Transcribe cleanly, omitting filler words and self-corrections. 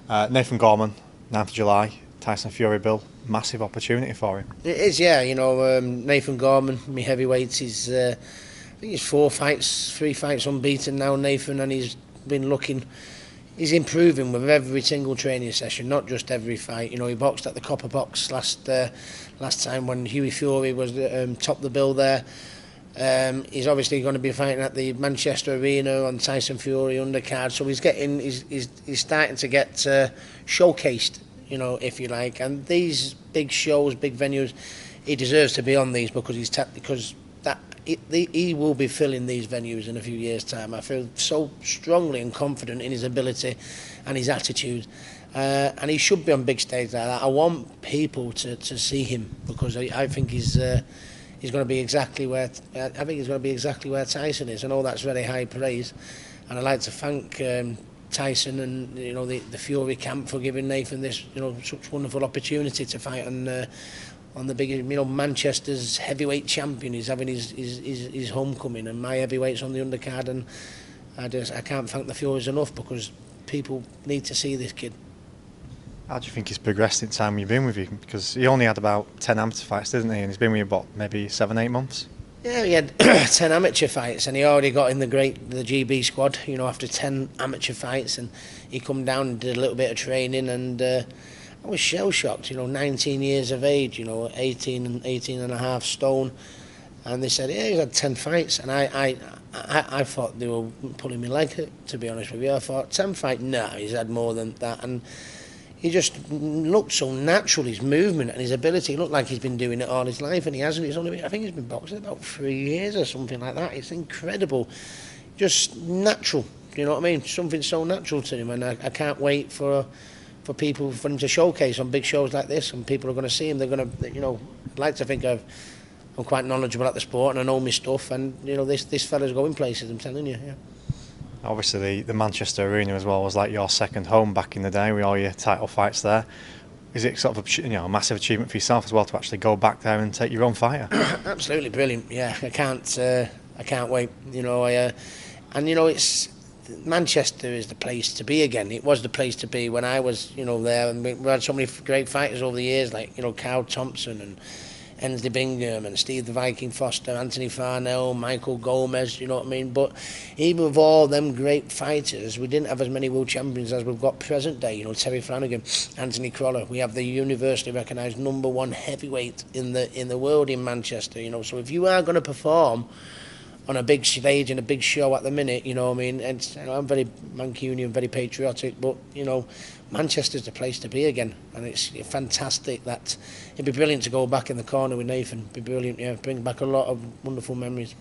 Nathan Gorman, 9th of July, Tyson Fury Bill, massive opportunity for him. It is, yeah. Nathan Gorman, my heavyweight, I think he's 3 fights unbeaten now, Nathan, and he's been looking. He's improving with every single training session, not just every fight. He boxed at the Copper Box last time when Hughie Fury was top of the bill there. He's obviously going to be fighting at the Manchester Arena on Tyson Fury undercard, so he's starting to get showcased, if you like. And these big shows, big venues, he deserves to be on these because he will be filling these venues in a few years' time. I feel so strongly and confident in his ability and his attitude, and he should be on big stage like that. I want people to see him because I think he's going to be exactly where Tyson is. I know that's very high praise, and I'd like to thank Tyson and the Fury camp for giving Nathan this such wonderful opportunity to fight on the big, Manchester's heavyweight champion. He's having his homecoming, and my heavyweight's on the undercard, and I can't thank the Furies enough because people need to see this kid. How do you think he's progressed in time you've been with you? Because he only had about 10 amateur fights, didn't he? And he's been with you, maybe 7-8 months? Yeah, he had 10 amateur fights, and he already got in the GB squad, after 10 amateur fights, and he come down and did a little bit of training, and I was shell-shocked, 19 years of age, 18 and a half stone, and they said, yeah, he's had 10 fights, and I thought they were pulling me leg, to be honest with you. I thought, 10 fights? No, he's had more than that, and he just looked so natural, his movement and his ability. He looked like he's been doing it all his life, and he hasn't. I think he's been boxing about 3 years or something like that. It's incredible, just natural, you know what I mean? Something so natural to him, and I can't wait for him to showcase on big shows like this, and people are going to see him. They're going to, I'd like to think I'm quite knowledgeable at the sport and I know my stuff, and this fella's going places, I'm telling you. Yeah. Obviously, the Manchester Arena as well was like your second home back in the day with all your title fights there. Is it sort of a massive achievement for yourself as well to actually go back there and take your own fighter? Absolutely brilliant. Yeah, I can't wait. It's Manchester is the place to be again. It was the place to be when I was, there, and we had so many great fighters over the years, like Carl Thompson and Ensley Bingham and Steve the Viking Foster, Anthony Farnell, Michael Gomez. You know what I mean? But even with all them great fighters, we didn't have as many world champions as we've got present day. Terry Flanagan, Anthony Crolla. We have the universally recognised number 1 heavyweight in the world in Manchester. So if you are going to perform on a big stage and a big show at the minute, and I'm very Mancunian, very patriotic, but Manchester's the place to be again, and it's fantastic. That it'd be brilliant to go back in the corner with Nathan. It'd be brilliant, yeah, bring back a lot of wonderful memories.